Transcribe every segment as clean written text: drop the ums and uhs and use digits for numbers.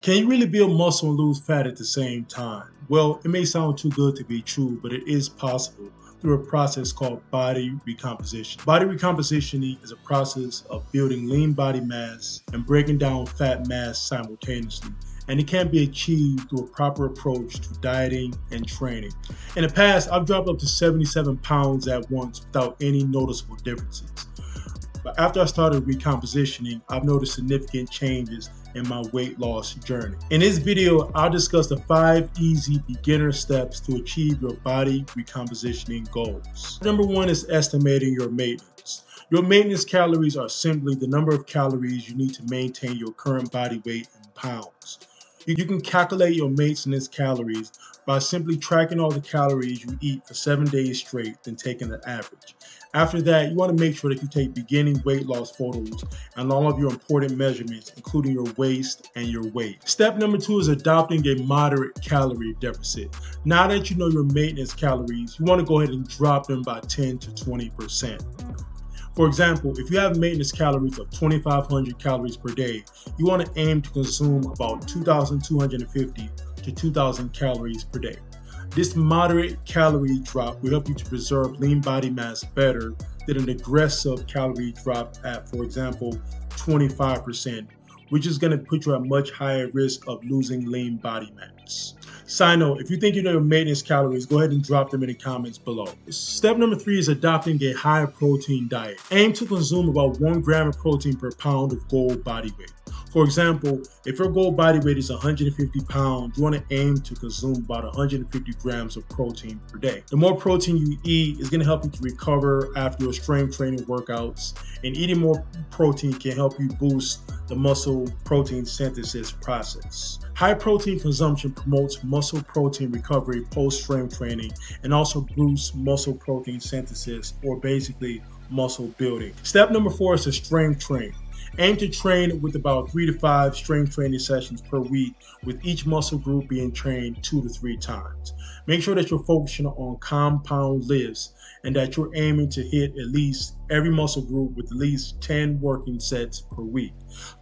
Can you really build muscle and lose fat at the same time? Well, it may sound too good to be true, but it is possible through a process called body recomposition. Body recompositioning is a process of building lean body mass and breaking down fat mass simultaneously, and it can be achieved through a proper approach to dieting and training. In the past, I've dropped up to 77 pounds at once without any noticeable differences. But after I started recompositioning, I've noticed significant changes in my weight loss journey. In this video, I'll discuss the 5 easy beginner steps to achieve your body recompositioning goals. Number 1 is estimating your maintenance. Your maintenance calories are simply the number of calories you need to maintain your current body weight in pounds. You can calculate your maintenance calories by simply tracking all the calories you eat for 7 days straight, then taking the average. After that, you want to make sure that you take beginning weight loss photos and all of your important measurements, including your waist and your weight. Step number 2 is adopting a moderate calorie deficit. Now that you know your maintenance calories, you want to go ahead and drop them by 10 to 20%. For example, if you have maintenance calories of 2,500 calories per day, you want to aim to consume about 2,250 to 2,000 calories per day. This moderate calorie drop will help you to preserve lean body mass better than an aggressive calorie drop at, for example, 25%, which is going to put you at much higher risk of losing lean body mass. Side note, if you think you know your maintenance calories, go ahead and drop them in the comments below. Step number 3 is adopting a high protein diet. Aim to consume about 1 gram of protein per pound of goal body weight. For example, if your goal body weight is 150 pounds, you want to aim to consume about 150 grams of protein per day. The more protein you eat is going to help you to recover after your strength training workouts, and eating more protein can help you boost the muscle protein synthesis process. High protein consumption promotes muscle protein recovery post-strength training and also boosts muscle protein synthesis, or basically muscle building. Step number 4 is to strength train. Aim to train with about 3 to 5 strength training sessions per week, with each muscle group being trained 2 to 3 times. Make sure that you're focusing on compound lifts and that you're aiming to hit at least every muscle group with at least 10 working sets per week.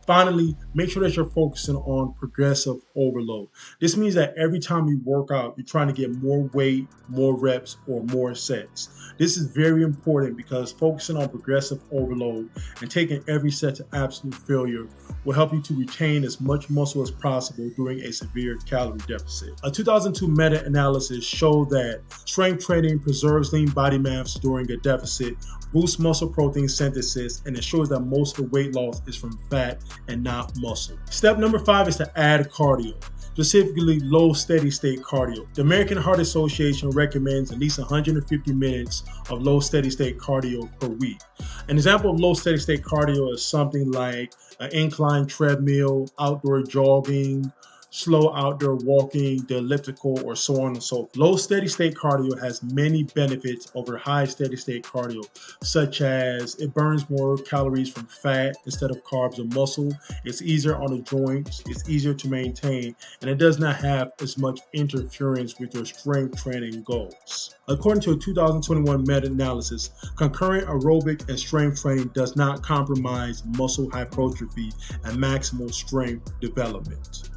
Finally, make sure that you're focusing on progressive overload. This means that every time you work out, you're trying to get more weight, more reps, or more sets. This is very important because focusing on progressive overload and taking every set to absolute failure will help you to retain as much muscle as possible during a severe calorie deficit. A 2002 meta-analysis showed that strength training preserves lean body mass during a deficit, boosts muscle protein synthesis, and ensures that most of the weight loss is from fat and not muscle. Step number 5 is to add cardio, specifically low steady state cardio. The American Heart Association recommends at least 150 minutes of low steady state cardio per week. An example of low steady state cardio is something like an incline treadmill, outdoor jogging, slow outdoor walking, the elliptical, or so on and so forth. Low steady state cardio has many benefits over high steady state cardio, such as it burns more calories from fat instead of carbs or muscle, it's easier on the joints, it's easier to maintain, and it does not have as much interference with your strength training goals. According to a 2021 meta-analysis, concurrent aerobic and strength training does not compromise muscle hypertrophy and maximal strength development.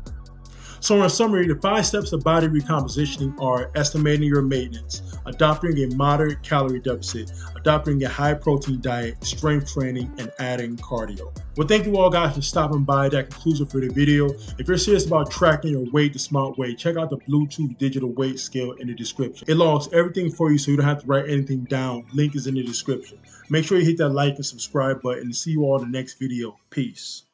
So in summary, the 5 steps of body recompositioning are estimating your maintenance, adopting a moderate calorie deficit, adopting a high protein diet, strength training, and adding cardio. Well, thank you all guys for stopping by. That concludes it for the video. If you're serious about tracking your weight the smart way, check out the Bluetooth digital weight scale in the description. It logs everything for you so you don't have to write anything down. Link is in the description. Make sure you hit that like and subscribe button, and see you all in the next video. Peace.